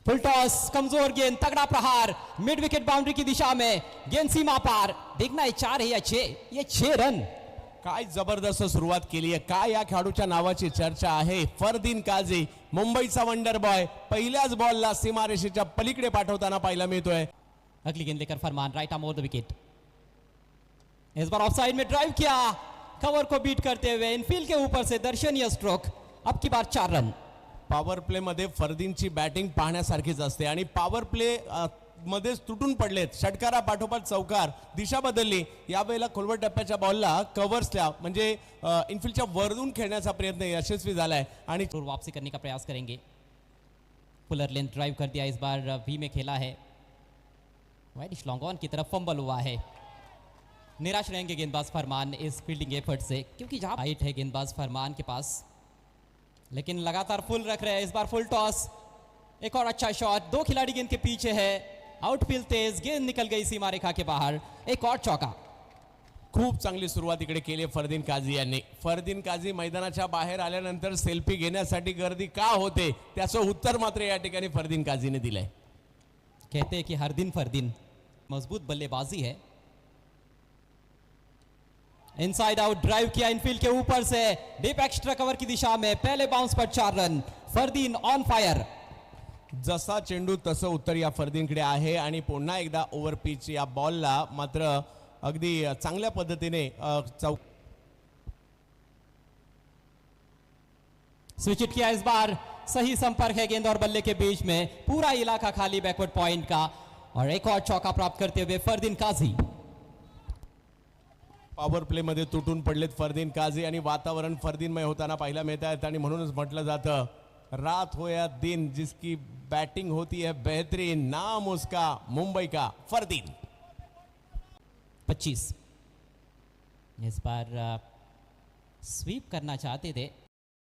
Full toss, कमजोर गेंद, तगड़ा प्रहार, मिड विकेट बाउंड्री की दिशा में, गेंद सीमा पार. देखना, ये 4 है या 6? ये 6 रन. काय जबरदस्त सुरुवात केली आहे. काय या खेळाडूच्या नावाची चर्चा आहे. फरदीन काझी, मुंबईचा वंडर बॉय, पहिल्याच बॉलला सीमारेषेच्या पलीकडे पाठवताना पाहायला मिळतोय. अगली गेंद लेकर Farman, right arm over the wicket. इस बार ऑफसाइड में ड्राइव किया, कवर को बीट करते हुए इनफील्ड के ऊपर से दर्शनीय स्ट्रोक. अब की बार 4 रन. पॉवर प्ले मध्ये फरदीनची बॅटिंग पाहण्यासारखीच असते आणि पॉवर प्ले मध्येच तुटून पडलेत. षटकारा पाठोपाठ चौकार, दिशा बदलली. यावेळेला खोलवर टप्प्याच्या बॉलला कव्हर्सला म्हणजे इनफील्डच्या वरून खेळण्याचा प्रयत्न यशस्वी झालाय आणि वापसी करने का प्रयास करेंगे. फुलर लेंथ ड्राइव कर दिया, इस बार वी में खेला है. वाइडिश लॉन्ग ऑन की तरफ फंबल हुआ है. निराश रहेंगे गेंदबाज फरमान इस फील्डिंग एफर्ट से, क्योंकि जहां हाइट है गेंदबाज फरमान के पास, लेकिन लगातार फुल रख रहे हैं. इस बार फुल टॉस, एक और अच्छा शॉट. 2 खिलाड़ी गेंद के पीछे है. आउटफील्ड तेज, गेंद निकल गई सीमा रेखा के बाहर. एक और चौका. खूप चांगली सुरुवात इकडे केली फरदीन काझी यांनी. फरदीन काझी मैदानाच्या बाहेर आल्यानंतर सेल्फी घेण्यासाठी गर्दी का होते, त्याचं उत्तर मात्र या ठिकाणी फरदीन काझीने दिलंय. कहते हैं कि हर दिन फरदीन. मजबूत बल्लेबाजी है. इनसाइड आउट ड्राइव किया इनफील्ड के ऊपर से, डीप एक्स्ट्रा कवर की दिशा में, पहले बाउंस पर 4 रन. Fardeen on fire. जसा चेंडू तसं उत्तर या फरदीनकडे आहे आणि पुन्हा एकदा ओव्हर पिच या बॉलला मात्र अगदी चांगल्या पद्धतीने स्विच इट किया. इस बार सही संपर्क है गेंद और बल्ले के बीच में, पूरा इलाका खाली बैकवर्ड पॉइंट का, और एक और चौका प्राप्त करते हुए फरदीन काझी. पॉवर प्ले मध्ये तुटून पडलेत फरदीन काझी आणि वातावरण फरदीनमय होताना पाहायला मिळत आहे. आणि म्हणूनच म्हटलं जातं, रात हो या दिन जिसकी बैटिंग होती है बेहतरीन, नाम उसका मुंबई का फरदीन. 25. इस बार स्वीप करना चाहते थे